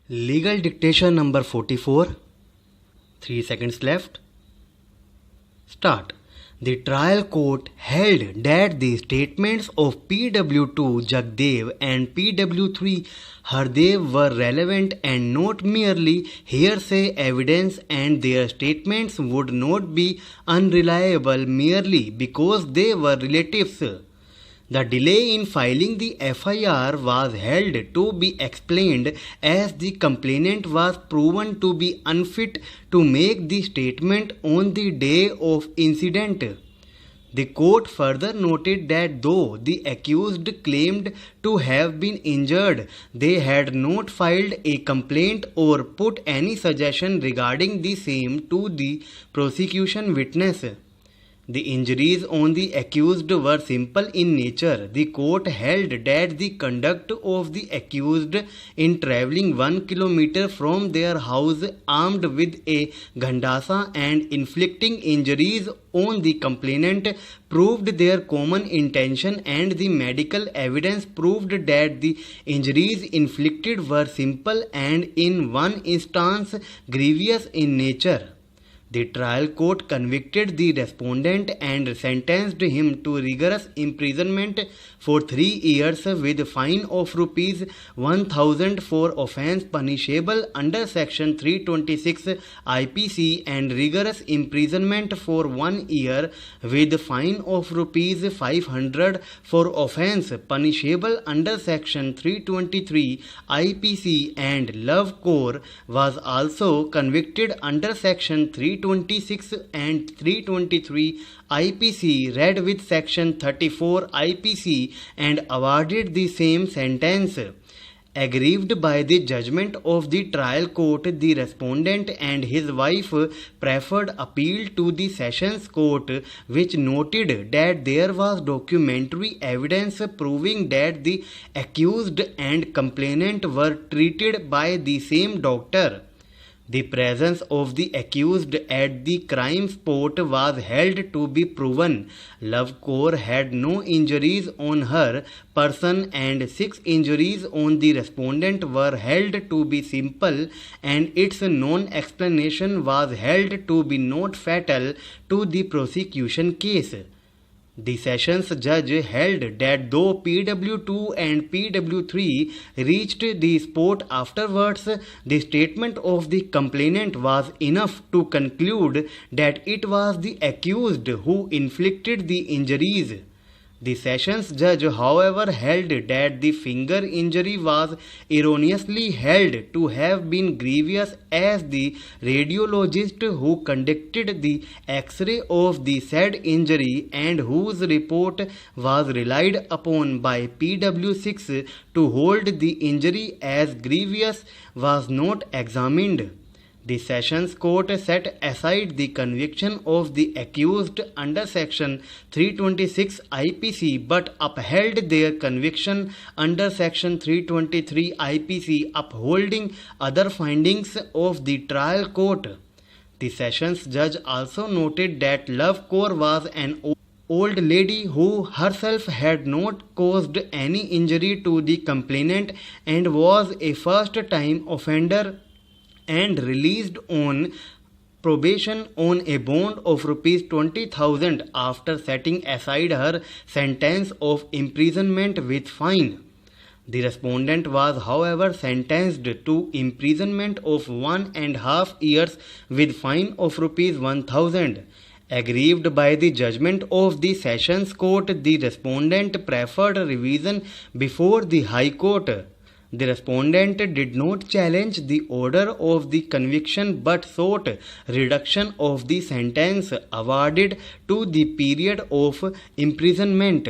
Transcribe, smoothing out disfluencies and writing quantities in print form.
Legal dictation number 44. 3 seconds left. Start. The trial court held that the statements of PW2 Jagdev and PW3 Hardev were relevant and not merely hearsay evidence, and their statements would not be unreliable merely because they were relatives. The delay in filing the FIR was held to be explained as the complainant was proven to be unfit to make the statement on the day of incident. The court further noted that though the accused claimed to have been injured, they had not filed a complaint or put any suggestion regarding the same to the prosecution witness. The injuries on the accused were simple in nature. The court held that the conduct of the accused in travelling 1 kilometer from their house armed with a gandasa and inflicting injuries on the complainant proved their common intention, and the medical evidence proved that the injuries inflicted were simple and in one instance grievous in nature. The trial court convicted the respondent and sentenced him to rigorous imprisonment for 3 years with fine of rupees 1000 for offence punishable under section 326 IPC and rigorous imprisonment for 1 year with fine of rupees 500 for offence punishable under section 323 IPC, and Love Kaur was also convicted under section 326 and 323 IPC read with section 34 IPC and awarded the same sentence. Aggrieved by the judgment of the trial court, the respondent and his wife preferred appeal to the Sessions Court, which noted that there was documentary evidence proving that the accused and complainant were treated by the same doctor. The presence of the accused at the crime spot was held to be proven. Love Kaur had no injuries on her person and 6 injuries on the respondent were held to be simple, and its non-explanation was held to be not fatal to the prosecution case. The Sessions judge held that though PW2 and PW3 reached the spot afterwards, the statement of the complainant was enough to conclude that it was the accused who inflicted the injuries. The Sessions judge, however, held that the finger injury was erroneously held to have been grievous, as the radiologist who conducted the X-ray of the said injury and whose report was relied upon by PW6 to hold the injury as grievous was not examined. The Sessions Court set aside the conviction of the accused under section 326 IPC but upheld their conviction under section 323 IPC, upholding other findings of the trial court. The Sessions judge also noted that Love Kaur was an old lady who herself had not caused any injury to the complainant and was a first-time offender and released on probation on a bond of rupees 20,000 after setting aside her sentence of imprisonment with fine. The respondent was, however, sentenced to imprisonment of 1.5 years with fine of rupees 1,000. Aggrieved by the judgment of the Sessions Court, the respondent preferred revision before the High Court. The respondent did not challenge the order of the conviction but sought reduction of the sentence awarded to the period of imprisonment.